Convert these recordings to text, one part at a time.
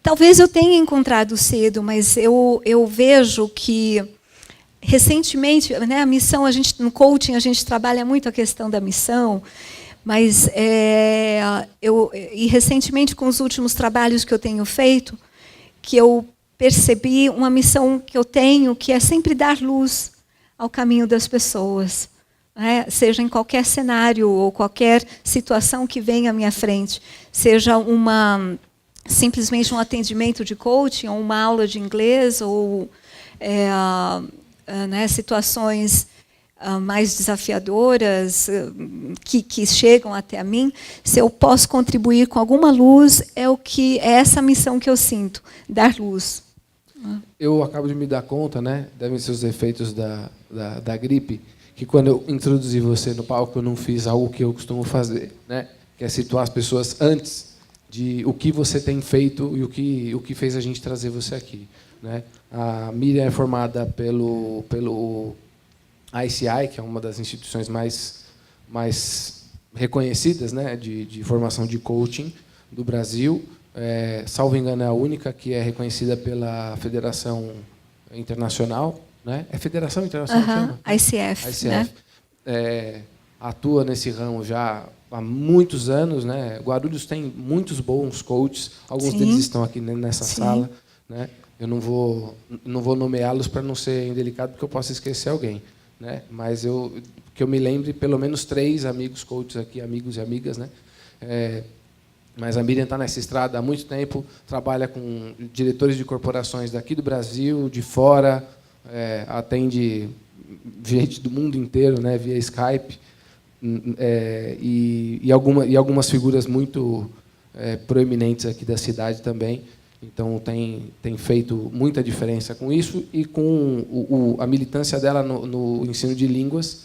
talvez eu tenha encontrado cedo, mas eu vejo que recentemente, né, a missão, no coaching a gente trabalha muito a questão da missão, mas e recentemente com os últimos trabalhos que eu tenho feito, que eu percebi uma missão que eu tenho, que é sempre dar luz ao caminho das pessoas, né? Seja em qualquer cenário ou qualquer situação que venha à minha frente, seja simplesmente um atendimento de coaching, ou uma aula de inglês, ou né, situações mais desafiadoras que chegam até a mim, se eu posso contribuir com alguma luz, é essa missão que eu sinto, dar luz. Eu acabo de me dar conta, né, devem ser os efeitos da gripe, que quando eu introduzi você no palco, eu não fiz algo que eu costumo fazer, né, que é situar as pessoas antes de o que você tem feito e o que fez a gente trazer você aqui, né? A Miriam é formada pelo ICI, que é uma das instituições mais reconhecidas, né, de formação de coaching do Brasil. Salvo engano, é a única que é reconhecida pela Federação Internacional, né? É Federação Internacional? Chama? ICF. Né? Atua nesse ramo já há muitos anos, né? Guarulhos tem muitos bons coaches, alguns Sim. deles estão aqui nessa Sim. sala, né? Eu não vou nomeá-los para não ser indelicado, porque eu posso esquecer alguém, né? Mas que eu me lembre, pelo menos 3 amigos coaches aqui, amigos e amigas, né? Mas a Miriam está nessa estrada há muito tempo, trabalha com diretores de corporações daqui do Brasil, de fora, atende gente do mundo inteiro, né, via Skype, e algumas figuras muito proeminentes aqui da cidade também. Então, tem feito muita diferença com isso e com a militância dela no ensino de línguas,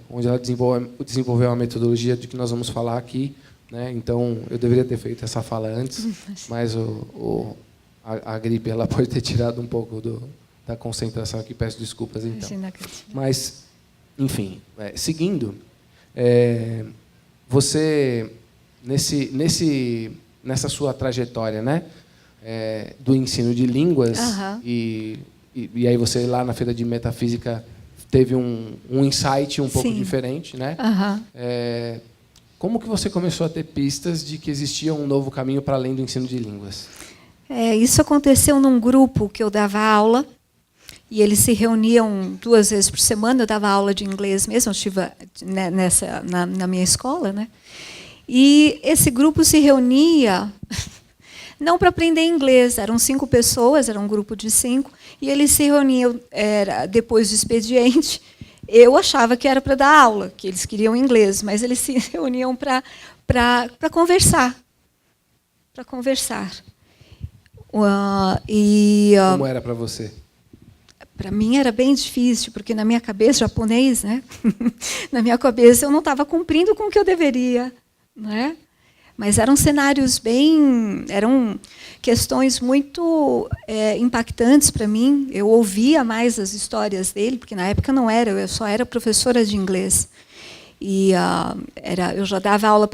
onde ela desenvolveu uma metodologia de que nós vamos falar aqui, né? Então, eu deveria ter feito essa fala antes, mas a gripe ela pode ter tirado um pouco da concentração aqui. Peço desculpas, então. Mas, enfim, seguindo, você, nessa sua trajetória, né, do ensino de línguas, e aí você, lá na Feira de Metafísica, teve um insight um pouco Sim. diferente, né? Como que você começou a ter pistas de que existia um novo caminho para além do ensino de línguas? Isso aconteceu num grupo que eu dava aula, e eles se reuniam 2 vezes por semana. Eu dava aula de inglês mesmo, eu estive na minha escola, né? E esse grupo se reunia não para aprender inglês, eram 5 pessoas, era um grupo de 5, e eles se reuniam depois do expediente. Eu achava que era para dar aula, que eles queriam inglês, mas eles se reuniam para conversar. Para conversar. Como era para você? Para mim era bem difícil, porque na minha cabeça, japonês, né? Na minha cabeça eu não estava cumprindo com o que eu deveria, né? Mas eram cenários eram questões muito impactantes para mim. Eu ouvia mais as histórias dele, porque na época não era, eu só era professora de inglês. E eu já dava aula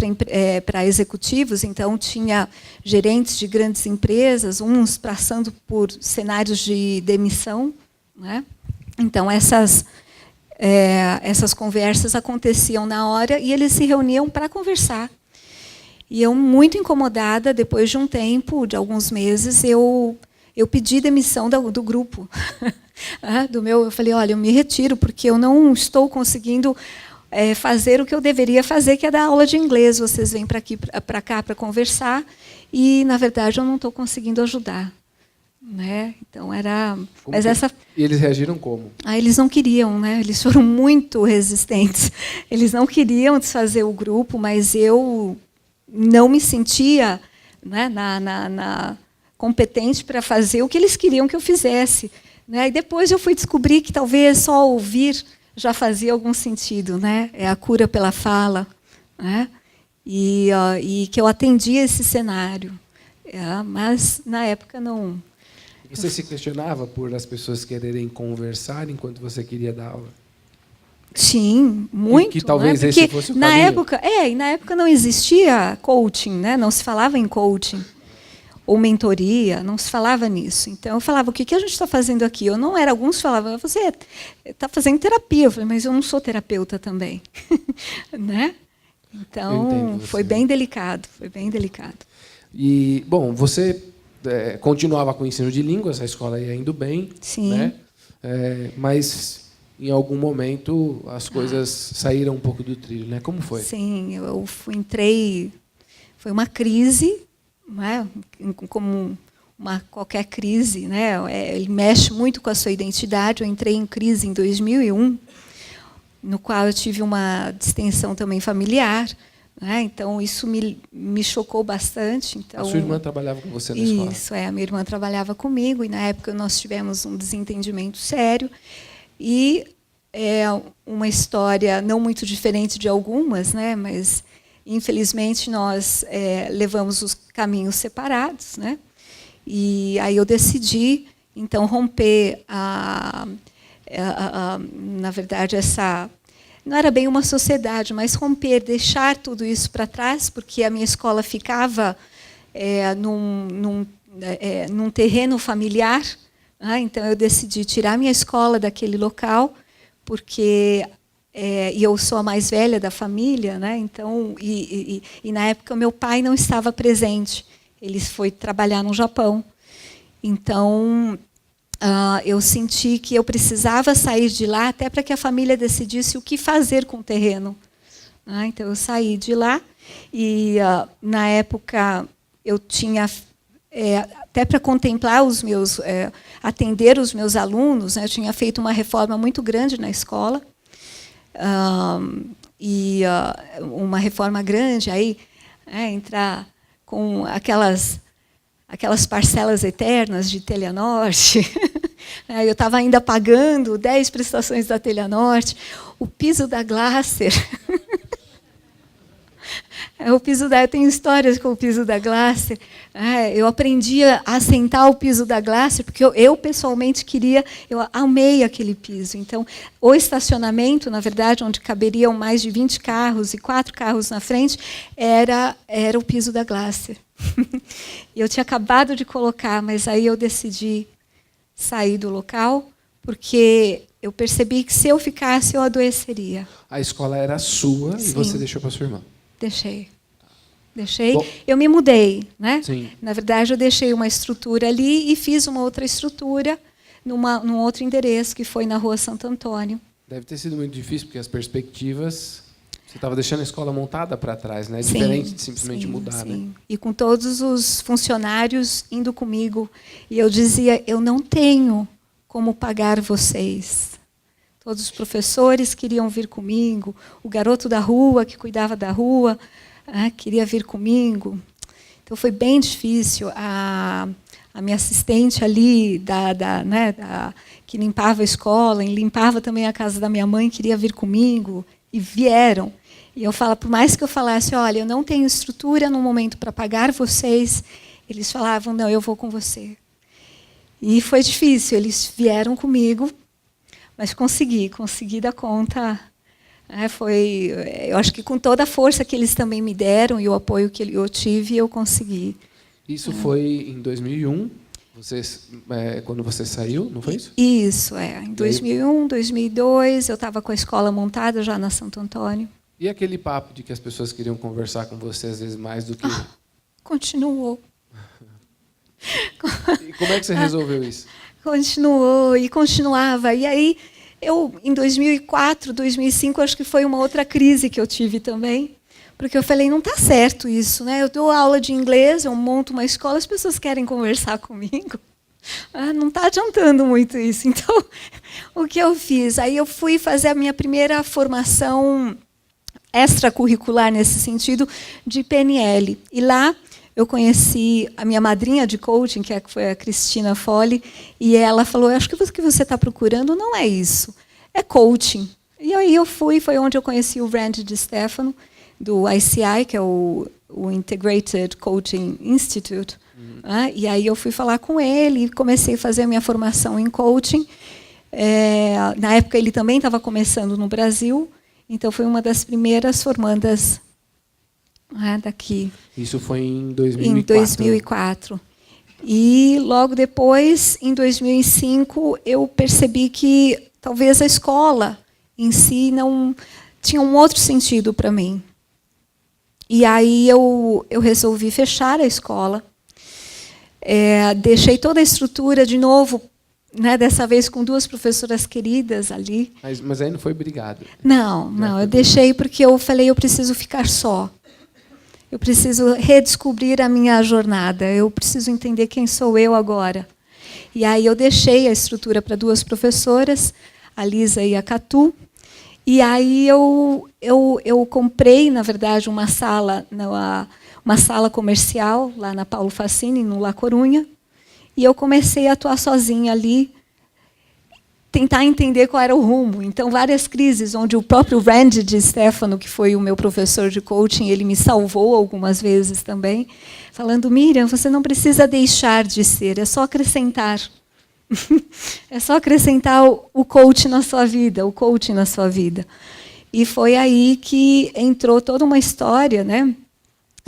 para executivos, então tinha gerentes de grandes empresas, uns passando por cenários de demissão, né? Então essas conversas aconteciam na hora e eles se reuniam para conversar. E eu, muito incomodada, depois de um tempo, de alguns meses, eu pedi demissão do grupo. Eu falei, olha, eu me retiro, porque eu não estou conseguindo fazer o que eu deveria fazer, que é dar aula de inglês. Vocês vêm para cá para conversar, e, na verdade, eu não estou conseguindo ajudar. Né? Então, E eles reagiram como? Eles não queriam, né? Eles foram muito resistentes. Eles não queriam desfazer o grupo, mas eu não me sentia, né, competente para fazer o que eles queriam que eu fizesse, né? E depois eu fui descobrir que talvez só ouvir já fazia algum sentido, né? É a cura pela fala, né? E que eu atendia esse cenário, mas na época não. Você se questionava por as pessoas quererem conversar enquanto você queria dar aula? Sim, muito. Que talvez, né? esse fosse o caminho. Na época não existia coaching, né? Não se falava em coaching. ou mentoria, não se falava nisso. Então, eu falava, o que a gente está fazendo aqui? Eu não era, alguns falavam, você está fazendo terapia. Eu falei, mas eu não sou terapeuta também. Né? Então, foi bem delicado, foi bem delicado. E, bom, você continuava com o ensino de línguas, a escola ia indo bem, Sim. Né? Mas, em algum momento, as coisas saíram um pouco do trilho, né? Como foi? Sim, eu entrei... Foi uma crise, né? Como qualquer crise, né? Ele mexe muito com a sua identidade. Eu entrei em crise em 2001, no qual eu tive uma distensão também familiar, né? Então, isso me chocou bastante. Então, a sua irmã trabalhava com você na escola? Isso, a minha irmã trabalhava comigo, e na época nós tivemos um desentendimento sério. E é uma história não muito diferente de algumas, né? Mas, infelizmente, nós levamos os caminhos separados, né? E aí eu decidi, então, romper na verdade, não era bem uma sociedade, mas romper, deixar tudo isso para trás, porque a minha escola ficava num terreno familiar. Então, eu decidi tirar minha escola daquele local, porque e eu sou a mais velha da família, né? Então, e na época meu pai não estava presente, ele foi trabalhar no Japão. Então, eu senti que eu precisava sair de lá, até para que a família decidisse o que fazer com o terreno. Então, eu saí de lá, e na época eu tinha, até para contemplar os meus, atender os meus alunos, né, eu tinha feito uma reforma muito grande na escola, e uma reforma grande, aí entrar com aquelas parcelas eternas de Teleanorte. Eu estava ainda pagando 10 prestações da Teleanorte, o piso da Glasser. Eu tenho histórias com o piso da Glasser. Eu aprendi a assentar o piso da Glasser, porque eu pessoalmente eu amei aquele piso. Então, o estacionamento, na verdade, onde caberiam mais de 20 carros e 4 carros na frente, era o piso da Glasser. Eu tinha acabado de colocar, mas aí eu decidi sair do local, porque eu percebi que se eu ficasse, eu adoeceria. A escola era sua. Sim. E você deixou para sua irmã? Deixei. Bom, eu me mudei, né? Sim. Na verdade, eu deixei uma estrutura ali e fiz uma outra estrutura num outro endereço, que foi na Rua Santo Antônio. Deve ter sido muito difícil, porque as perspectivas... Você estava deixando a escola montada para trás, né? Sim, diferente de simplesmente mudar, sim. Né? E com todos os funcionários indo comigo. E eu dizia, eu não tenho como pagar vocês. Todos os professores queriam vir comigo. O garoto da rua, que cuidava da rua, queria vir comigo. Então, foi bem difícil. A minha assistente ali, que limpava a escola, e limpava também a casa da minha mãe, queria vir comigo. E vieram. E eu falo, por mais que eu falasse, olha, eu não tenho estrutura no momento para pagar vocês, eles falavam, não, eu vou com você. E foi difícil, eles vieram comigo, mas consegui dar conta. Eu acho que com toda a força que eles também me deram e o apoio que eu tive, eu consegui. Isso foi em 2001? Quando você saiu, não foi isso? Isso, em 2001, 2002, eu estava com a escola montada já na Santo Antônio. E aquele papo de que as pessoas queriam conversar com você, às vezes, mais do que... Continuou. E como é que você resolveu isso? Continuou e continuava. E aí, em 2004, 2005, acho que foi uma outra crise que eu tive também. Porque eu falei, não está certo isso, né? Eu dou aula de inglês, eu monto uma escola, as pessoas querem conversar comigo. Não está adiantando muito isso. Então, o que eu fiz? Aí eu fui fazer a minha primeira formação extracurricular nesse sentido de PNL. E lá eu conheci a minha madrinha de coaching, que foi a Cristina Folli, e ela falou, acho que o que você está procurando não é isso, é coaching. E aí eu fui, foi onde eu conheci o Randy DiStefano, do ICI, que é o Integrated Coaching Institute. E aí eu fui falar com ele e comecei a fazer a minha formação em coaching. Na época, ele também estava começando no Brasil, então foi uma das primeiras formandas daqui. Isso foi em 2004? Em 2004. E logo depois, em 2005, eu percebi que talvez a escola em si não tinha um outro sentido para mim. E aí eu resolvi fechar a escola. Deixei toda a estrutura de novo, né, dessa vez com 2 professoras queridas ali. Mas aí não foi brigado? Não, eu deixei porque eu falei, eu preciso ficar só. Eu preciso redescobrir a minha jornada, eu preciso entender quem sou eu agora. E aí eu deixei a estrutura para 2 professoras, a Lisa e a Catu. E aí eu comprei, na verdade, uma sala comercial lá na Paulo Facini, no La Corunha, e eu comecei a atuar sozinha ali, tentar entender qual era o rumo. Então, várias crises, onde o próprio Randy Di Stefano, que foi o meu professor de coaching, ele me salvou algumas vezes também, falando, Miriam, você não precisa deixar de ser, é só acrescentar. É só acrescentar o coach na sua vida, o coaching na sua vida. E foi aí que entrou toda uma história, né?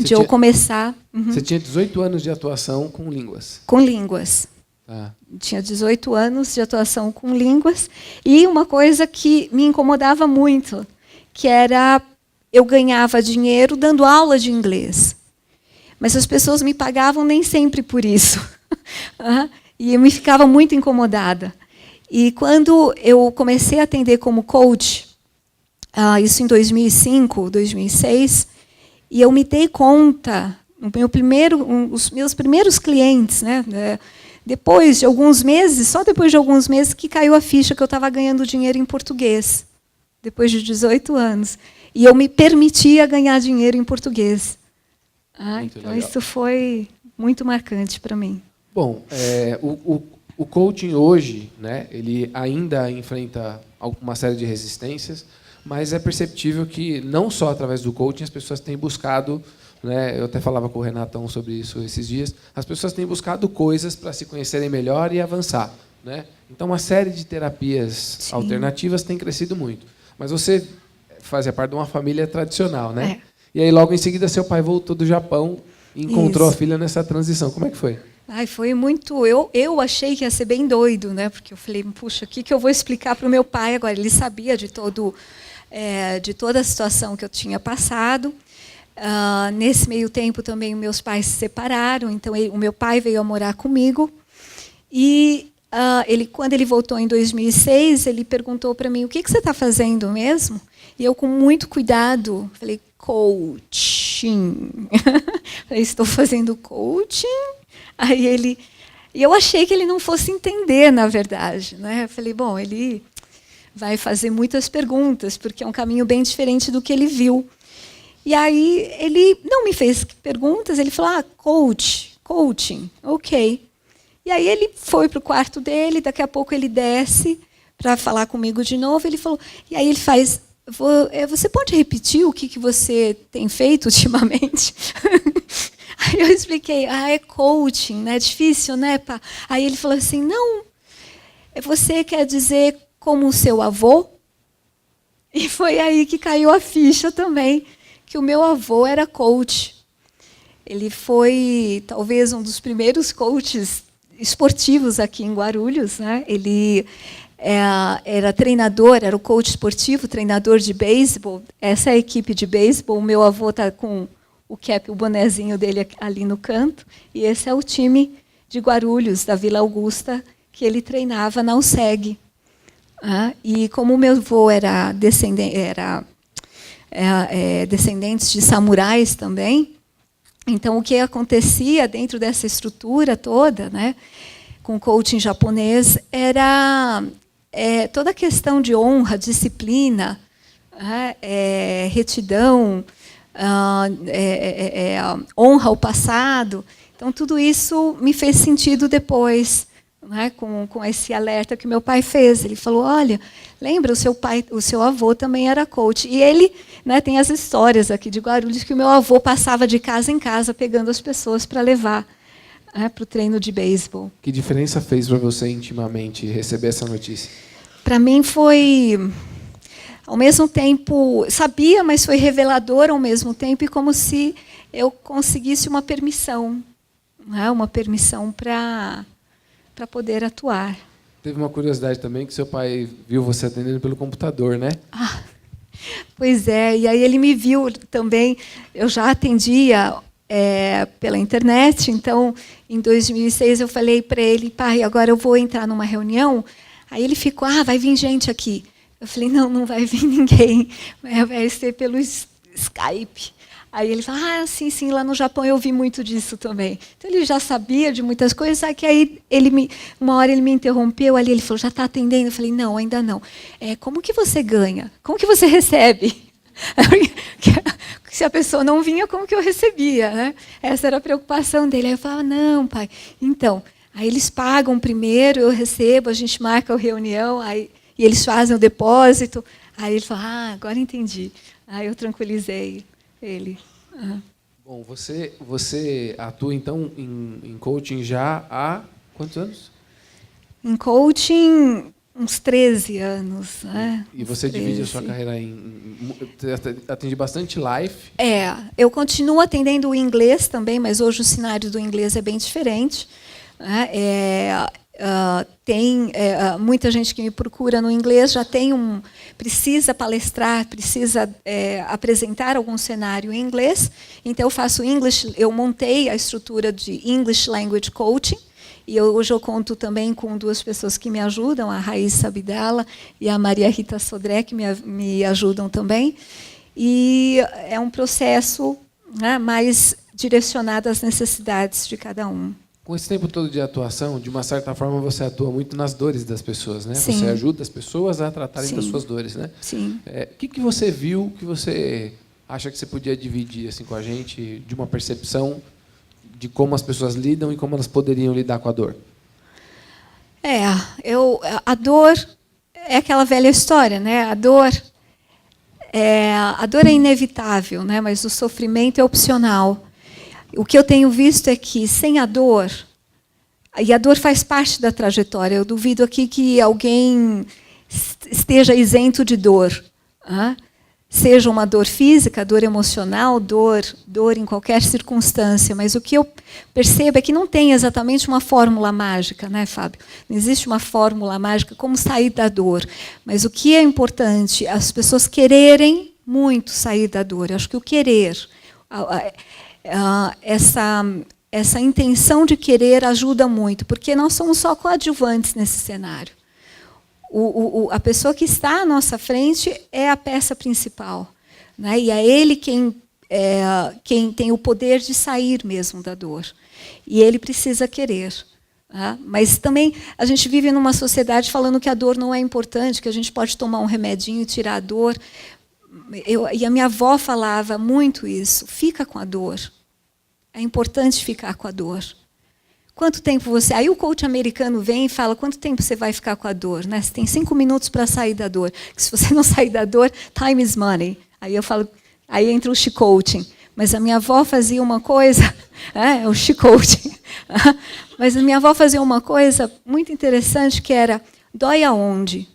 Eu começar... Você tinha 18 anos de atuação com línguas? Com línguas. Ah. Tinha 18 anos de atuação com línguas. E uma coisa que me incomodava muito, que era eu ganhava dinheiro dando aula de inglês. Mas as pessoas me pagavam nem sempre por isso. E eu me ficava muito incomodada. E quando eu comecei a atender como coach, isso em 2005, 2006, e eu me dei conta, os meus primeiros clientes, né, depois de alguns meses, só depois de alguns meses, que caiu a ficha que eu estava ganhando dinheiro em português, depois de 18 anos. E eu me permitia ganhar dinheiro em português. Então, legal. Isso foi muito marcante para mim. Bom, o coaching hoje, né, ele ainda enfrenta uma série de resistências, mas é perceptível que, não só através do coaching, as pessoas têm buscado, né, eu até falava com o Renatão sobre isso esses dias, as pessoas têm buscado coisas para se conhecerem melhor e avançar. Né? Então, uma série de terapias alternativas tem crescido muito. Mas você fazia parte de uma família tradicional, né? E aí, logo em seguida, seu pai voltou do Japão e encontrou a filha nessa transição. Como é que foi? Foi muito... Eu achei que ia ser bem doido, né? Porque eu falei, puxa, o que eu vou explicar para o meu pai agora? Ele sabia de toda a situação que eu tinha passado. Nesse meio tempo, também, meus pais se separaram. Então, o meu pai veio a morar comigo. E quando ele voltou em 2006, ele perguntou para mim, o que você está fazendo mesmo? E eu, com muito cuidado, falei, coaching. Falei, estou fazendo coaching? Aí e eu achei que ele não fosse entender, na verdade, né? Eu falei, bom, ele vai fazer muitas perguntas, porque é um caminho bem diferente do que ele viu. E aí ele não me fez perguntas, ele falou, coaching, ok. E aí ele foi para o quarto dele, daqui a pouco ele desce para falar comigo de novo, ele falou, e aí ele faz, você pode repetir o que você tem feito ultimamente? Aí eu expliquei, é coaching, né? É difícil, né, pá? Aí ele falou assim, não, você quer dizer como o seu avô? E foi aí que caiu a ficha também, que o meu avô era coach. Ele foi, talvez, um dos primeiros coaches esportivos aqui em Guarulhos, né? Ele era treinador, era o coach esportivo, treinador de beisebol. Essa é a equipe de beisebol. O meu avô está com o cap, o bonezinho dele ali no canto. E esse é o time de Guarulhos, da Vila Augusta, que ele treinava na USEG. E como o meu avô era descendentes de samurais também, então o que acontecia dentro dessa estrutura toda, né, com o coaching japonês, era toda a questão de honra, disciplina, retidão, honra ao passado. Então, tudo isso me fez sentido depois, né, com esse alerta que meu pai fez. Ele falou, olha, lembra, o seu avô também era coach. E ele, né, tem as histórias aqui de Guarulhos que o meu avô passava de casa em casa pegando as pessoas para levar para o treino de beisebol. Que diferença fez para você intimamente receber essa notícia? Para mim foi... Ao mesmo tempo, sabia, mas foi revelador ao mesmo tempo, e como se eu conseguisse uma permissão. né, uma permissão para poder atuar. Teve uma curiosidade também que seu pai viu você atendendo pelo computador, né? Ah, pois é, e aí ele me viu também. Eu já atendia pela internet, então, em 2006, eu falei para ele, pai, agora eu vou entrar numa reunião. Aí ele ficou, vai vir gente aqui. Eu falei, não vai vir ninguém, vai ser pelo Skype. Aí ele falou, sim, lá no Japão eu vi muito disso também. Então ele já sabia de muitas coisas, só que aí uma hora ele me interrompeu ali, ele falou, já está atendendo? Eu falei, não, ainda não. Como que você ganha? Como que você recebe? Se a pessoa não vinha, como que eu recebia? Né? Essa era a preocupação dele. Aí eu falava, não, pai, então, aí eles pagam primeiro, eu recebo, a gente marca a reunião, e eles fazem o depósito. Aí ele falou, agora entendi. Aí eu tranquilizei ele. Bom, você atua, então, em coaching já há quantos anos? Em coaching, uns 13 anos. Né? E você divide a sua carreira atende bastante live? Eu continuo atendendo o inglês também, mas hoje o cenário do inglês é bem diferente. Né? Tem muita gente que me procura no inglês, precisa palestrar, precisa apresentar algum cenário em inglês. Então eu faço eu montei a estrutura de English Language Coaching, e hoje eu conto também com 2 pessoas que me ajudam, a Raíssa Abdala e a Maria Rita Sodré, que me ajudam também. E é um processo, né, mais direcionado às necessidades de cada um. Com esse tempo todo de atuação, de uma certa forma, você atua muito nas dores das pessoas, né? Sim. Você ajuda as pessoas a tratarem das suas dores, né? Sim. O que você viu que você acha que você podia dividir assim com a gente, de uma percepção de como as pessoas lidam e como elas poderiam lidar com a dor? A dor é aquela velha história, né? A dor é inevitável, né? Mas o sofrimento é opcional. O que eu tenho visto é que, sem a dor, e a dor faz parte da trajetória, eu duvido aqui que alguém esteja isento de dor. Seja uma dor física, dor emocional, dor em qualquer circunstância. Mas o que eu percebo é que não tem exatamente uma fórmula mágica, né, Fábio? Não existe uma fórmula mágica como sair da dor. Mas o que é importante, as pessoas quererem muito sair da dor. Eu acho que o querer... essa intenção de querer ajuda muito, porque nós somos só coadjuvantes nesse cenário. A pessoa que está à nossa frente é a peça principal, né? E é ele quem tem o poder de sair mesmo da dor. E ele precisa querer. Né? Mas também a gente vive numa sociedade falando que a dor não é importante, que a gente pode tomar um remedinho e tirar a dor. E a minha avó falava muito isso. Fica com a dor. É importante ficar com a dor. Quanto tempo você... Aí o coach americano vem e fala, quanto tempo você vai ficar com a dor? Né? Você tem 5 minutos para sair da dor. Porque se você não sair da dor, time is money. Aí eu falo, aí entra o she-coaching. Mas a minha avó fazia uma coisa... o she-coaching. Mas a minha avó fazia uma coisa muito interessante, que era, dói aonde?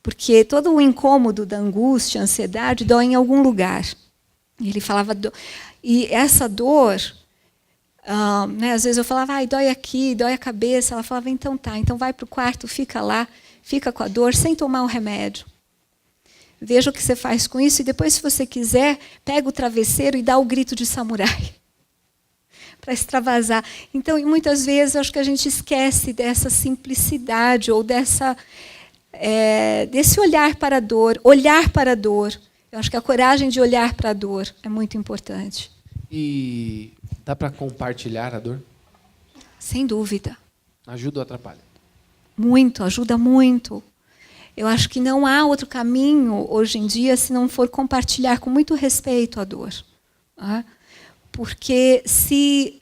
Porque todo o incômodo da angústia, a ansiedade, dói em algum lugar. E ele falava... E essa dor... às vezes eu falava, dói aqui, dói a cabeça. Ela falava, então tá, então vai para o quarto, fica lá, fica com a dor, sem tomar o remédio. Veja o que você faz com isso, e depois, se você quiser, pega o travesseiro e dá o grito de samurai. Para extravasar. Então, muitas vezes, eu acho que a gente esquece dessa simplicidade, ou desse olhar para a dor. Olhar para a dor. Eu acho que a coragem de olhar para a dor é muito importante. E dá para compartilhar a dor? Sem dúvida. Ajuda ou atrapalha? Muito, ajuda muito. Eu acho que não há outro caminho, hoje em dia, se não for compartilhar com muito respeito a dor. Né? Porque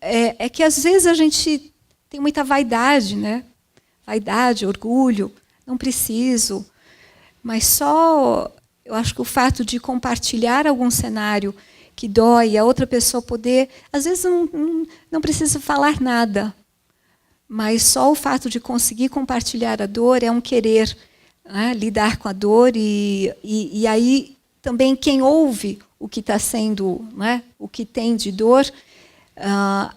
é que, às vezes, a gente tem muita vaidade, né? Vaidade, orgulho, não preciso. Mas eu acho que o fato de compartilhar algum cenário que dói, a outra pessoa poder... Às vezes não precisa falar nada, mas só o fato de conseguir compartilhar a dor é um querer, né, lidar com a dor, e aí também quem ouve o que está sendo, né, o que tem de dor,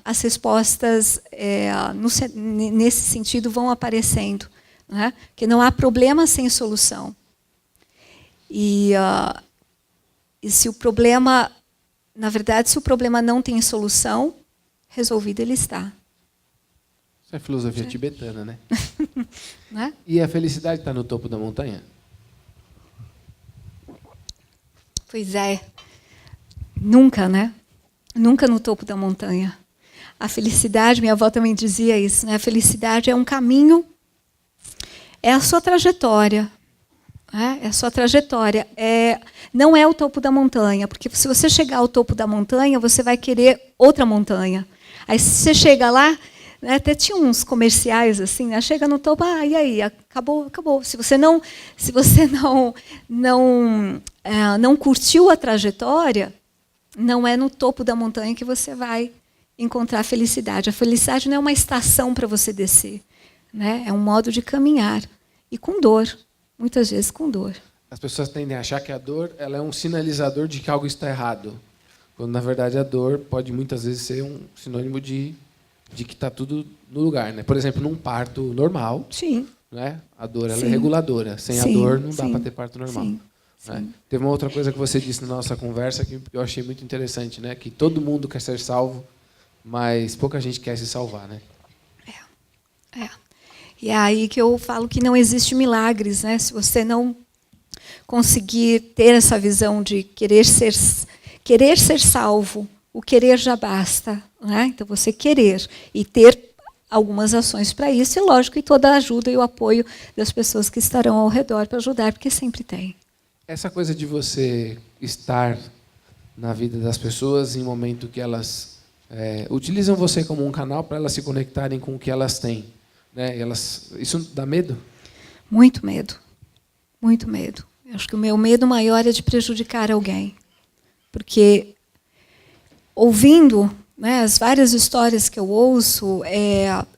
as respostas nesse sentido vão aparecendo, né? Que não há problema sem solução. E se o problema, na verdade, se o problema não tem solução, resolvido ele está. Isso é filosofia tibetana, né? Né? E a felicidade está no topo da montanha? Pois é. Nunca, né? Nunca no topo da montanha. A felicidade, minha avó também dizia isso, né? A felicidade é um caminho, é a sua trajetória. É a sua trajetória. Não é o topo da montanha, porque se você chegar ao topo da montanha, você vai querer outra montanha. Aí se você chega lá, né, até tinha uns comerciais assim, né? Chega no topo, e aí, acabou. Se você não curtiu a trajetória, não é no topo da montanha que você vai encontrar a felicidade. A felicidade não é uma estação para você descer, né? É um modo de caminhar e com dor, muitas vezes com dor. As pessoas tendem a achar que a dor ela é um sinalizador de que algo está errado, quando na verdade a dor pode muitas vezes ser um sinônimo de que está tudo no lugar, né? Por exemplo, num parto normal, sim, né? A dor ela sim, é reguladora. Sem sim, a dor não dá sim, para ter parto normal. Sim, Né? sim. Teve uma outra coisa que você disse na nossa conversa que eu achei muito interessante, né? Que todo mundo quer ser salvo, mas pouca gente quer se salvar, né? E é aí que eu falo que não existe milagres, né? Se você não conseguir ter essa visão de querer ser salvo, o querer já basta, né? Então você querer e ter algumas ações para isso, e lógico, e toda a ajuda e o apoio das pessoas que estarão ao redor para ajudar, porque sempre tem. Essa coisa de você estar na vida das pessoas em momento que elas utilizam você como um canal para elas se conectarem com o que elas têm, né? Isso dá medo? Muito medo. Muito medo. Eu acho que o meu medo maior é de prejudicar alguém. Porque, ouvindo, né, as várias histórias que eu ouço,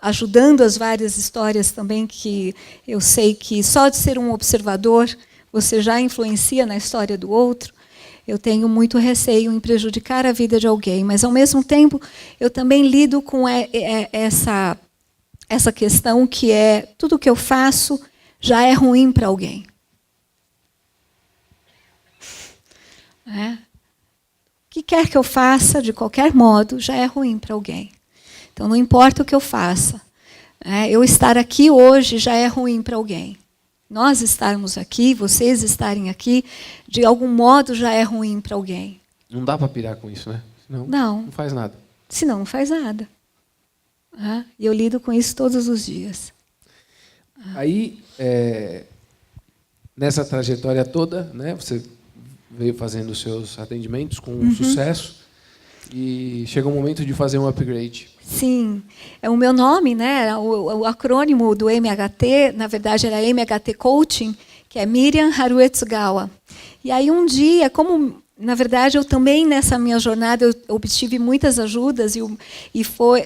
ajudando as várias histórias também que eu sei que só de ser um observador você já influencia na história do outro, eu tenho muito receio em prejudicar a vida de alguém. Mas, ao mesmo tempo, eu também lido com essa questão que tudo que eu faço já é ruim para alguém. O que quer que eu faça, de qualquer modo, já é ruim para alguém. Então, não importa o que eu faça. Eu estar aqui hoje já é ruim para alguém. Nós estarmos aqui, vocês estarem aqui, de algum modo já é ruim para alguém. Não dá para pirar com isso, né? Senão, não faz nada. Senão não faz nada. E eu lido com isso todos os dias. Aí, nessa trajetória toda, né, você veio fazendo os seus atendimentos com sucesso e chegou o momento de fazer um upgrade. Sim. O meu nome, né, o acrônimo do MHT, na verdade era MHT Coaching, que é Miriam Haruetsugawa. E aí um dia, como na verdade eu também nessa minha jornada eu obtive muitas ajudas e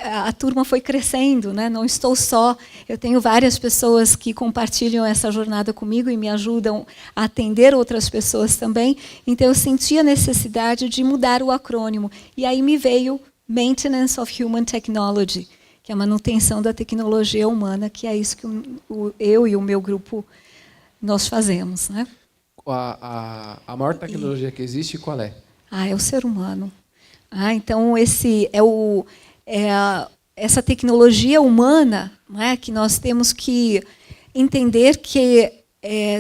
a turma foi crescendo, né? Não estou só, eu tenho várias pessoas que compartilham essa jornada comigo e me ajudam a atender outras pessoas também. Então eu senti a necessidade de mudar o acrônimo e aí me veio Maintenance of Human Technology, que é a manutenção da tecnologia humana, que é isso que eu e o meu grupo nós fazemos, né? A maior tecnologia que existe, qual é? É o ser humano. Então, essa tecnologia humana, né, que nós temos que entender que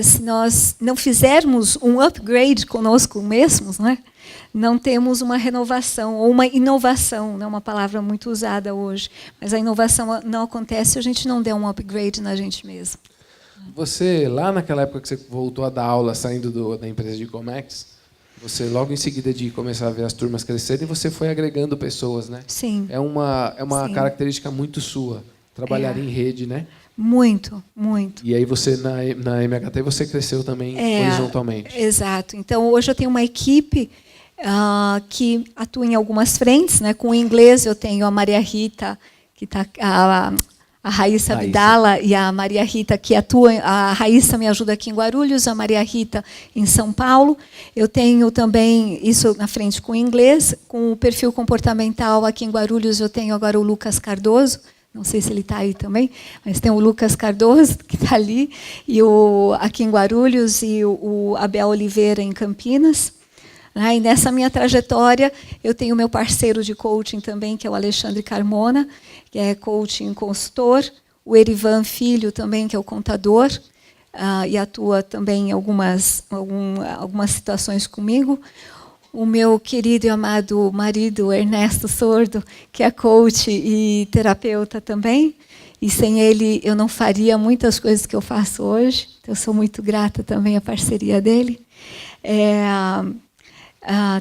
se nós não fizermos um upgrade conosco mesmos, né, não temos uma renovação ou uma inovação, né, uma palavra muito usada hoje. Mas a inovação não acontece se a gente não der um upgrade na gente mesmo. Você, lá naquela época que você voltou a dar aula, saindo da empresa de Comex, você logo em seguida de começar a ver as turmas crescerem, você foi agregando pessoas, né? Sim. É uma Sim. característica muito sua, trabalhar em rede, né? Muito, muito. E aí você, na MHT, você cresceu também horizontalmente. Exato. Então, hoje eu tenho uma equipe que atua em algumas frentes, né? Com o inglês eu tenho a Maria Rita, que está a Raíssa Abdala e a Maria Rita, que atuam. A Raíssa me ajuda aqui em Guarulhos, a Maria Rita em São Paulo. Eu tenho também isso na frente com o inglês, com o perfil comportamental aqui em Guarulhos. Eu tenho agora o Lucas Cardoso, não sei se ele está aí também, mas tem o Lucas Cardoso, que está ali, e aqui em Guarulhos, e o Abel Oliveira em Campinas. E nessa minha trajetória, eu tenho o meu parceiro de coaching também, que é o Alexandre Carmona, que é coaching consultor, o Erivan Filho também, que é o contador, e atua também em algumas situações comigo. O meu querido e amado marido, Ernesto Sordo, que é coach e terapeuta também, e sem ele eu não faria muitas coisas que eu faço hoje, então eu sou muito grata também à parceria dele.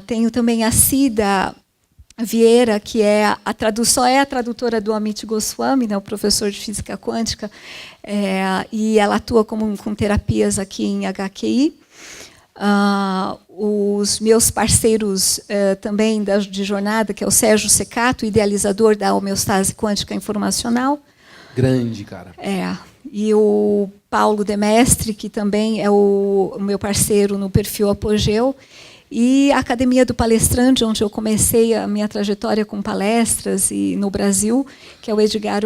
Tenho também a Cida Vieira, que só é a tradutora do Amit Goswami, né, o professor de física quântica, e ela atua com terapias aqui em HQI. Os meus parceiros também de jornada, que é o Sérgio Secato, idealizador da homeostase quântica informacional. Grande, cara. E o Paulo Demestre, que também é o meu parceiro no perfil Apogeu. E a Academia do Palestrante, onde eu comecei a minha trajetória com palestras e no Brasil, que é o Edmar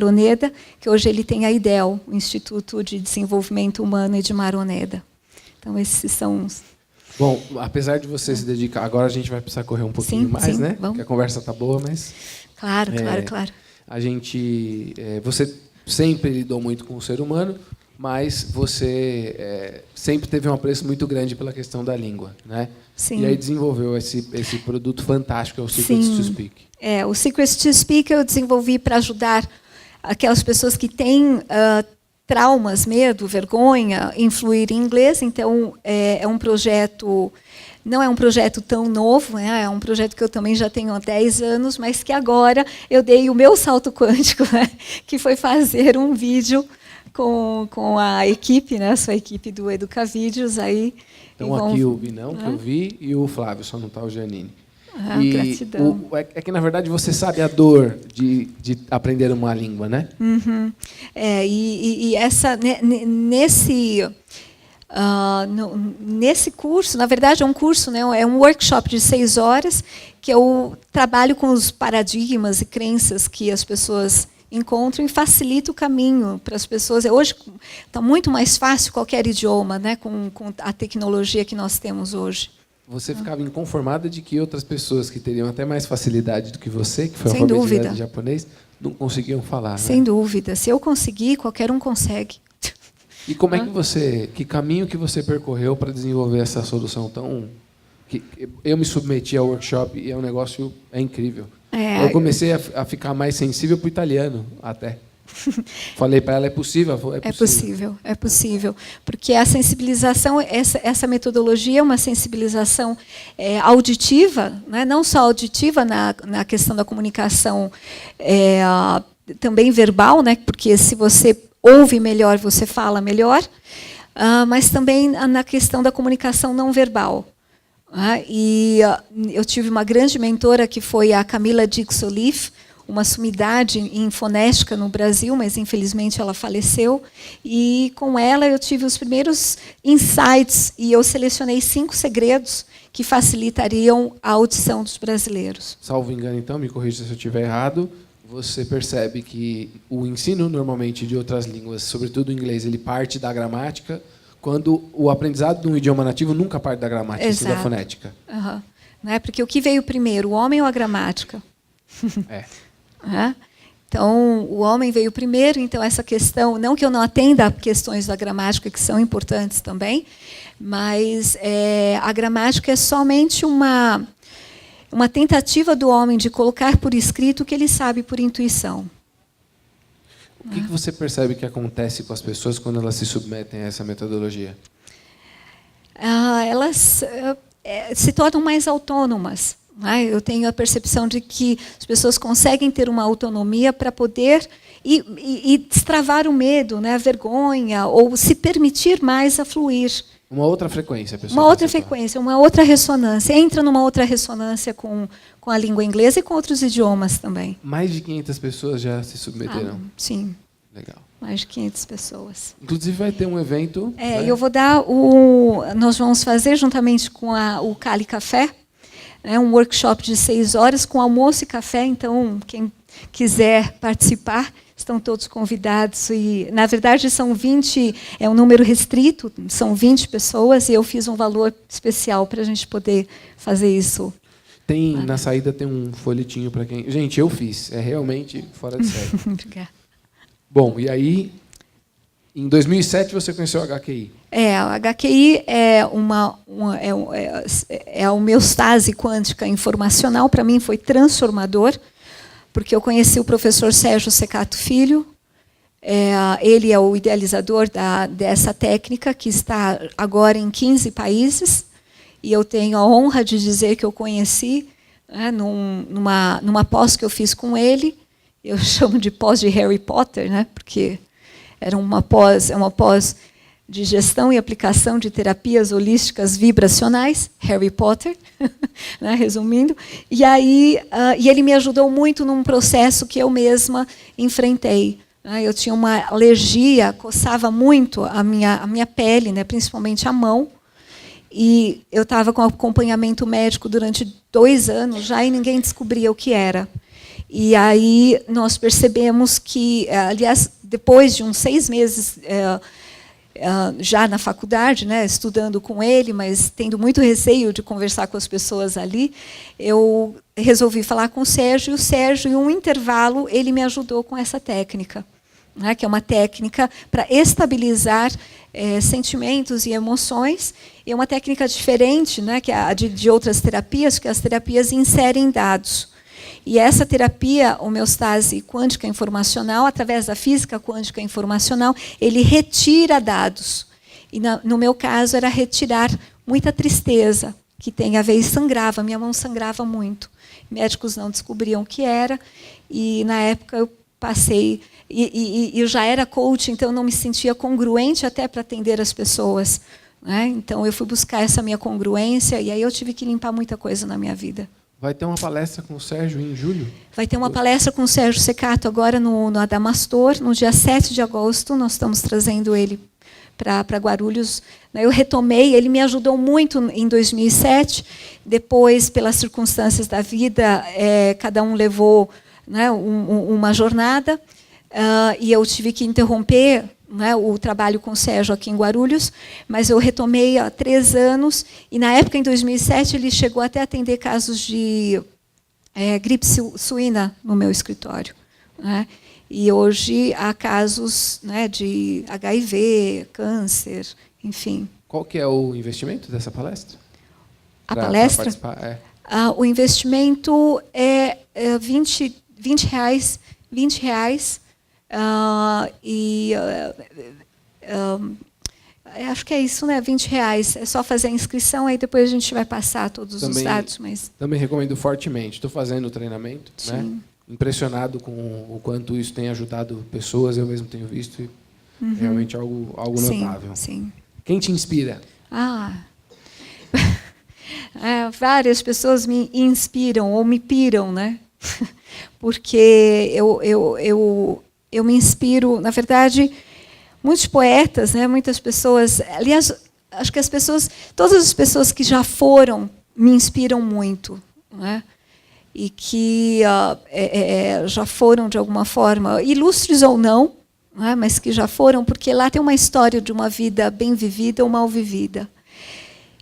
Oneda, que hoje ele tem a IDEL, o Instituto de Desenvolvimento Humano Edmar Oneda. Então, esses são os... Bom, apesar de você se dedicar... Agora a gente vai precisar correr um pouquinho mais, né? Vamos. Porque a conversa está boa, mas... Claro. Você sempre lidou muito com o ser humano, mas você sempre teve um apreço muito grande pela questão da língua, né? Sim. E aí desenvolveu esse produto fantástico, é o Secrets to Speak. O Secrets to Speak eu desenvolvi para ajudar aquelas pessoas que têm traumas, medo, vergonha, em fluir em inglês. Então, é um projeto... Não é um projeto tão novo, né? É um projeto que eu também já tenho há 10 anos, mas que agora eu dei o meu salto quântico, né? Que foi fazer um vídeo com a equipe, né? A sua equipe do Educavídeos. Aí, então, aqui o Binão, que eu vi, e o Flávio, só não está o Giannini. Gratidão. É que, na verdade, você sabe a dor de aprender uma língua, né? Uhum. Nesse curso, na verdade é um curso, né, é um workshop de 6 horas, que eu trabalho com os paradigmas e crenças que as pessoas encontram e facilito o caminho para as pessoas. Hoje está muito mais fácil qualquer idioma, né, com a tecnologia que nós temos hoje. Você ficava inconformada de que outras pessoas que teriam até mais facilidade do que você, que foi Sem alfabetizada dúvida. em japonês, não conseguiam falar. Sem né? dúvida. Se eu conseguir, qualquer um consegue. E como é que caminho que você percorreu para desenvolver essa solução tão... Eu me submeti ao workshop e é um negócio incrível. Eu comecei a ficar mais sensível para o italiano, até. Falei para ela, é possível? É possível. Porque a sensibilização, essa metodologia é uma sensibilização auditiva, né? Não só auditiva na questão da comunicação, também verbal, né? Porque se você ouve melhor, você fala melhor, mas também na questão da comunicação não verbal. E eu tive uma grande mentora, que foi a Camila Dix-Olive, uma sumidade em fonética no Brasil, mas infelizmente ela faleceu. E com ela eu tive os primeiros insights, e eu selecionei 5 segredos que facilitariam a audição dos brasileiros. Salvo engano, então, me corrija se eu estiver errado, você percebe que o ensino, normalmente, de outras línguas, sobretudo o inglês, ele parte da gramática, quando o aprendizado de um idioma nativo nunca parte da gramática, e da fonética. Uhum. Não é? Porque o que veio primeiro, o homem ou a gramática? Então, o homem veio primeiro, então essa questão, não que eu não atenda a questões da gramática, que são importantes também, mas a gramática é somente uma tentativa do homem de colocar por escrito o que ele sabe por intuição. O que você percebe que acontece com as pessoas quando elas se submetem a essa metodologia? Elas se tornam mais autônomas. Eu tenho a percepção de que as pessoas conseguem ter uma autonomia para poder e destravar o medo, né, a vergonha, ou se permitir mais a fluir. Uma outra frequência, pessoal. Uma outra frequência, uma outra ressonância. Entra numa outra ressonância com a língua inglesa e com outros idiomas também. Mais de 500 pessoas já se submeteram. Sim. Legal. Mais de 500 pessoas. Inclusive vai ter um evento. Né? Eu vou dar nós vamos fazer juntamente com o Cali Café, né, um workshop de 6 horas com almoço e café. Então, quem quiser participar, estão todos convidados. E, na verdade, são 20, é um número restrito, são 20 pessoas, e eu fiz um valor especial para a gente poder fazer isso. Na saída tem um folhetinho para quem... Gente, eu fiz. É realmente fora de série. Obrigada. Bom, e aí, em 2007 você conheceu o HQI. A HQI é uma homeostase quântica informacional. Para mim foi transformador, porque eu conheci o professor Sérgio Secato Filho. Ele é o idealizador dessa técnica, que está agora em 15 países. E eu tenho a honra de dizer que eu conheci, né, numa pós que eu fiz com ele. Eu chamo de pós de Harry Potter, né, porque era uma pós de gestão e aplicação de terapias holísticas vibracionais, Harry Potter, né, resumindo. E aí ele me ajudou muito num processo que eu mesma enfrentei. Eu tinha uma alergia, coçava muito a minha pele, né, principalmente a mão. E eu estava com acompanhamento médico durante 2 anos já e ninguém descobria o que era. E aí nós percebemos que, aliás, depois de uns 6 meses já na faculdade, né, estudando com ele, mas tendo muito receio de conversar com as pessoas ali, eu resolvi falar com o Sérgio, e o Sérgio, em um intervalo, ele me ajudou com essa técnica, né, que é uma técnica para estabilizar sentimentos e emoções, e é uma técnica diferente, né, que a de outras terapias, porque as terapias inserem dados. E essa terapia, homeostase quântica informacional, através da física quântica informacional, ele retira dados. E no meu caso era retirar muita tristeza, que tem a ver, e sangrava, minha mão sangrava muito. Médicos não descobriam o que era, e na época eu passei, e eu já era coach, então eu não me sentia congruente até para atender as pessoas, né? Então eu fui buscar essa minha congruência, e aí eu tive que limpar muita coisa na minha vida. Vai ter uma palestra com o Sérgio em julho? Vai ter uma palestra com o Sérgio Secato agora no Adamastor, no dia 7 de agosto. Nós estamos trazendo ele para Guarulhos. Eu retomei, ele me ajudou muito em 2007. Depois, pelas circunstâncias da vida, cada um levou, né, uma jornada. E eu tive que interromper, né, o trabalho com o Sérgio aqui em Guarulhos, mas eu retomei há 3 anos, e na época, em 2007, ele chegou até a atender casos de gripe suína no meu escritório, né? E hoje há casos, né, de HIV, câncer, enfim. Qual que é o investimento dessa palestra? A palestra? O investimento é R$20. Acho que é isso, né? R$20. É só fazer a inscrição, aí depois a gente vai passar todos os dados. Mas também recomendo fortemente. Estou fazendo o treinamento, né? Impressionado com o quanto isso tem ajudado pessoas, eu mesmo tenho visto, e realmente algo notável. Sim. Quem te inspira? Várias pessoas me inspiram ou me piram, né? Porque eu me inspiro, na verdade, muitos poetas, né, muitas pessoas, aliás, acho que todas as pessoas que já foram me inspiram muito, né? E que já foram de alguma forma, ilustres ou não, né, mas que já foram, porque lá tem uma história de uma vida bem vivida ou mal vivida.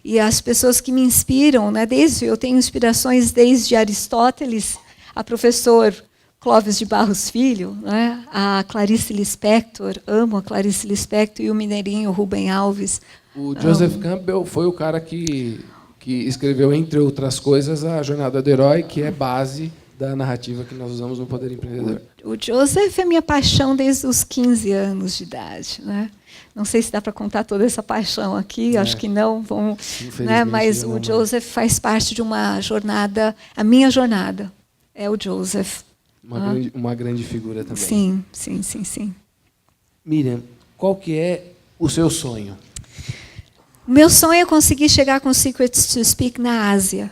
E as pessoas que me inspiram, né, eu tenho inspirações desde Aristóteles, a professor Clóvis de Barros Filho, né, a Clarice Lispector, amo a Clarice Lispector, e o mineirinho Rubem Alves. O Joseph Campbell foi o cara que escreveu, entre outras coisas, a Jornada do Herói, que é base da narrativa que nós usamos no Poder Empreendedor. O Joseph é minha paixão desde os 15 anos de idade, né? Não sei se dá para contar toda essa paixão aqui, acho que não, né? Mas o Joseph faz parte de uma jornada, a minha jornada é o Joseph. Uma grande figura também. Sim. Miriam, qual que é o seu sonho? O meu sonho é conseguir chegar com Secrets to Speak na Ásia.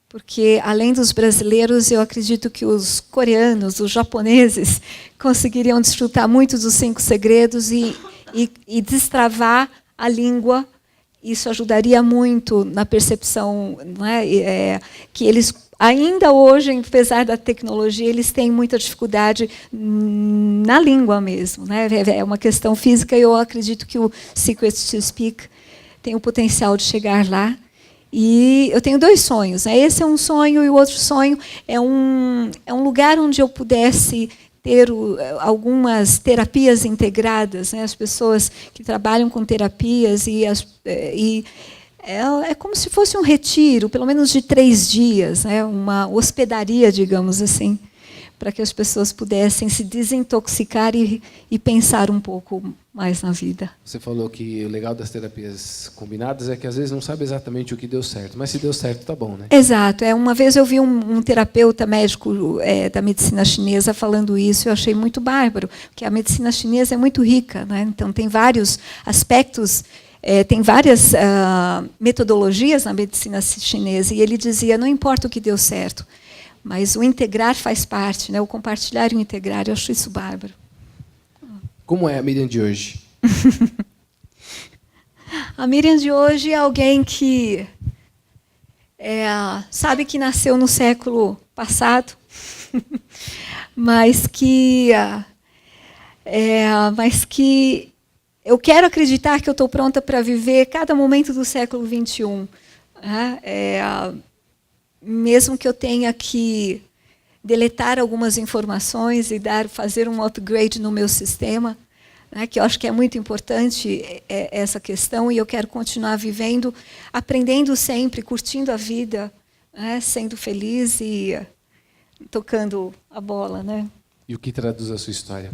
Porque, além dos brasileiros, eu acredito que os coreanos, os japoneses, conseguiriam desfrutar muito dos 5 segredos e destravar a língua. Isso ajudaria muito na percepção, não é? Que eles, ainda hoje, apesar da tecnologia, eles têm muita dificuldade na língua mesmo, né? É uma questão física e eu acredito que o Secrets to Speak tem o potencial de chegar lá. E eu tenho 2 sonhos. Né? Esse é um sonho e o outro sonho é um lugar onde eu pudesse ter algumas terapias integradas, né? As pessoas que trabalham com terapias é como se fosse um retiro, pelo menos de 3 dias, né? Uma hospedaria, digamos assim, para que as pessoas pudessem se desintoxicar e pensar um pouco mais na vida. Você falou que o legal das terapias combinadas é que às vezes não sabe exatamente o que deu certo, mas se deu certo, tá bom, né? Exato. Uma vez eu vi um terapeuta médico da medicina chinesa falando isso, eu achei muito bárbaro, porque a medicina chinesa é muito rica, né? Então tem vários aspectos, tem várias metodologias na medicina chinesa, e ele dizia, não importa o que deu certo, mas o integrar faz parte, né? O compartilhar e o integrar, eu acho isso bárbaro. Como é a Miriam de hoje? A Miriam de hoje é alguém que sabe que nasceu no século passado, mas que eu quero acreditar que eu estou pronta para viver cada momento do século XXI. Mesmo que eu tenha que deletar algumas informações e fazer um upgrade no meu sistema, né, que eu acho que é muito importante essa questão, e eu quero continuar vivendo, aprendendo sempre, curtindo a vida, né, sendo feliz e tocando a bola. Né? E o que traduz a sua história?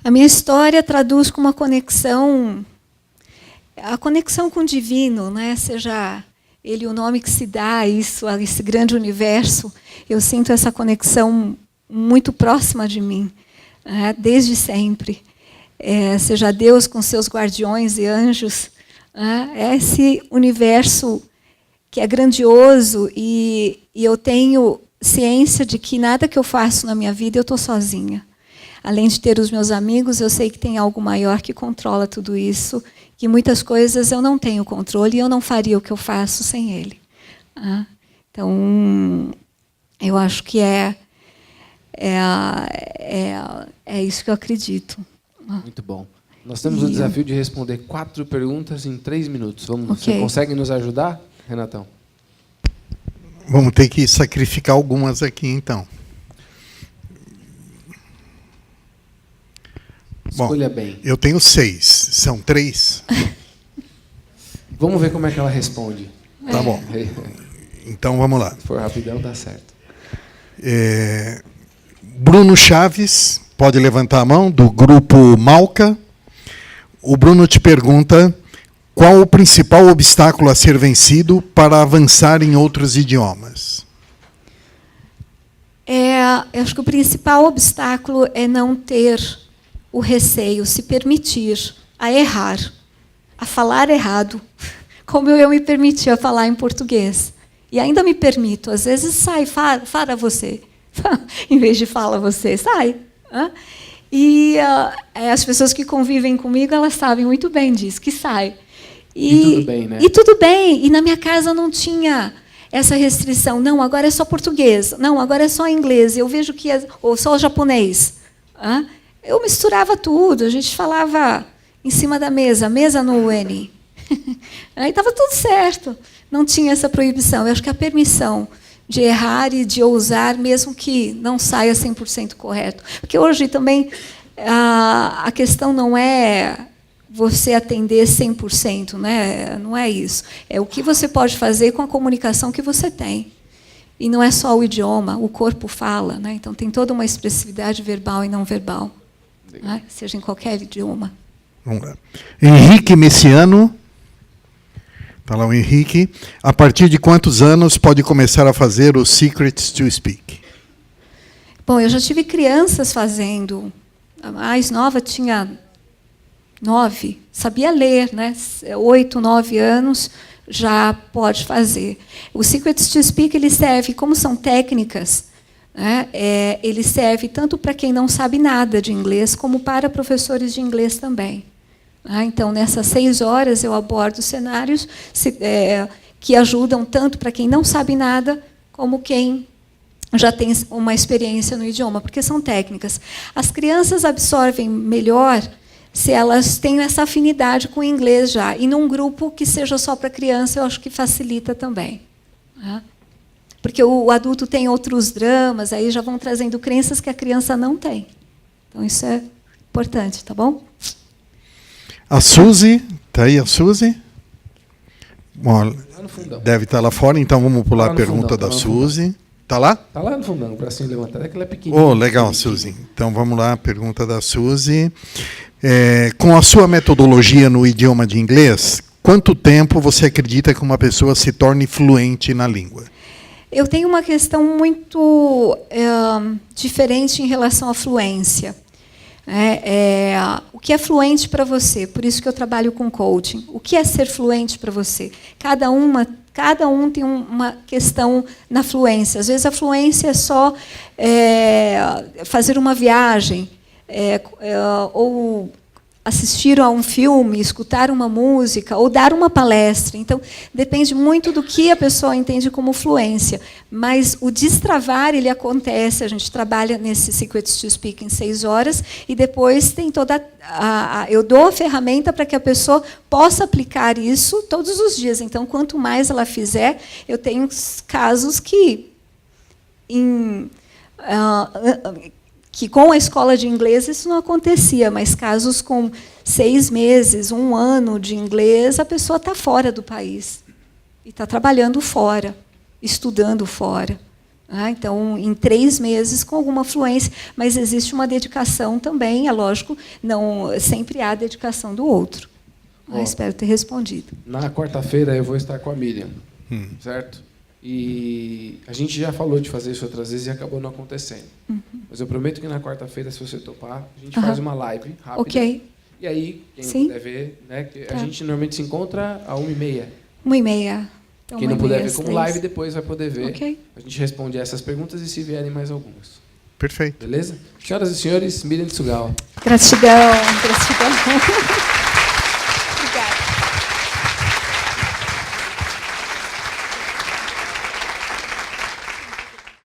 A minha história traduz com uma conexão, a conexão com o divino, né, seja ele o nome que se dá a isso, a esse grande universo. Eu sinto essa conexão muito próxima de mim, né, desde sempre. Seja Deus com seus guardiões e anjos, né, esse universo que é grandioso e eu tenho ciência de que nada que eu faço na minha vida eu estou sozinha. Além de ter os meus amigos, eu sei que tem algo maior que controla tudo isso, que muitas coisas eu não tenho controle e eu não faria o que eu faço sem ele. Então, eu acho que é isso que eu acredito. Muito bom. Nós temos o desafio de responder 4 perguntas em 3 minutos. Vamos, okay. Você consegue nos ajudar, Renatão? Vamos ter que sacrificar algumas aqui, então. Escolha bem. Eu tenho 6. São 3? Vamos ver como é que ela responde. Tá bom. Então, vamos lá. Se for rapidão, dá certo. Bruno Chaves, pode levantar a mão, do grupo Malca. O Bruno te pergunta qual o principal obstáculo a ser vencido para avançar em outros idiomas. Eu acho que o principal obstáculo é não ter o receio, se permitir a errar, a falar errado, como eu me permitia falar em português. E ainda me permito, às vezes sai, fala você, em vez de fala você, sai. E as pessoas que convivem comigo, elas sabem muito bem disso, que sai. E tudo bem, né? E tudo bem. E na minha casa não tinha essa restrição. Não, agora é só português. Não, agora é só inglês. Eu vejo que ou só japonês. Eu misturava tudo. A gente falava em cima da mesa no UN. Aí estava tudo certo. Não tinha essa proibição. Eu acho que a permissão de errar e de ousar, mesmo que não saia 100% correto. Porque hoje também a questão não é você atender 100%, né? Não é isso. É o que você pode fazer com a comunicação que você tem. E não é só o idioma, o corpo fala, né? Então tem toda uma expressividade verbal e não verbal, né? Seja em qualquer idioma. Vamos lá. Henrique Messiano. Está lá o Henrique. A partir de quantos anos pode começar a fazer o Secrets to Speak? Bom, eu já tive crianças fazendo. A mais nova tinha 9, sabia ler, né? 8, 9 anos já pode fazer. O Secrets to Speak ele serve, como são técnicas, né? Ele serve tanto para quem não sabe nada de inglês, como para professores de inglês também. Então, nessas 6 horas, eu abordo cenários que ajudam tanto para quem não sabe nada, como quem já tem uma experiência no idioma, porque são técnicas. As crianças absorvem melhor se elas têm essa afinidade com o inglês já. E num grupo que seja só para criança, eu acho que facilita também. Porque o adulto tem outros dramas, aí já vão trazendo crenças que a criança não tem. Então, isso é importante, tá bom? A Suzy, está aí a Suzy? Bom, Lá no fundão. deve estar lá fora, então vamos pular Lá a no pergunta fundão, da tá lá no Suzy. Está lá? Está lá no fundão, o bracinho levantado, é que ela é pequenininha. Oh, legal, Suzy. Então vamos lá, a pergunta da Suzy. Com a sua metodologia no idioma de inglês, quanto tempo você acredita que uma pessoa se torne fluente na língua? Eu tenho uma questão muito diferente em relação à fluência. O que é fluente para você? Por isso que eu trabalho com coaching. O que é ser fluente para você? Cada um tem uma questão na fluência. Às vezes a fluência é só fazer uma viagem, ou assistir a um filme, escutar uma música, ou dar uma palestra. Então, depende muito do que a pessoa entende como fluência. Mas o destravar, ele acontece, a gente trabalha nesse Secrets to Speak em 6 horas, e depois tem eu dou a ferramenta para que a pessoa possa aplicar isso todos os dias. Então, quanto mais ela fizer, eu tenho casos que com a escola de inglês isso não acontecia, mas casos com 6 meses, 1 ano de inglês, a pessoa está fora do país e está trabalhando fora, estudando fora. Então, em 3 meses, com alguma fluência, mas existe uma dedicação também, é lógico, não sempre há dedicação do outro. Espero ter respondido. Na quarta-feira eu vou estar com a Miriam, certo? E a gente já falou de fazer isso outras vezes e acabou não acontecendo. Mas eu prometo que na quarta-feira, se você topar, a gente faz uma live rápida. Ok. E aí, quem Sim. puder ver, né, que a gente normalmente se encontra às 1h30. 1h30. Então, Quem não 1h30, puder ver como 3. live, depois vai poder ver. Ok. A gente responde essas perguntas e se vierem mais algumas. Perfeito. Beleza? Senhoras e senhores, Miriam Tsugawa. Gratidão, gratidão.